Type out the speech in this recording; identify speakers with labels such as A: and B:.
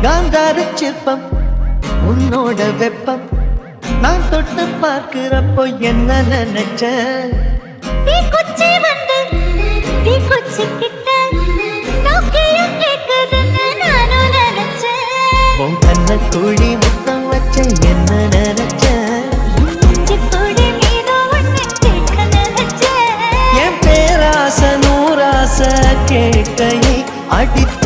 A: காந்தார சிற்பம் உன்னோட வெப்பம் நான் தொட்டு பார்க்கிறப்போ என்ன நினைச்ச
B: தீக்குச்சி வந்து தீக்குச்சி கிட்ட சௌக்கியம் கேட்குதுன்னு நானும் நினைச்சேன்
A: உன் கண்ண குழி முத்தம் வச்ச என்ன நினைச்ச
B: இஞ்சி பொடி மீது ஒன்று கேட்க நினைச்சேன்
A: என் பேராச நூறாச கேட்கையை அடித்து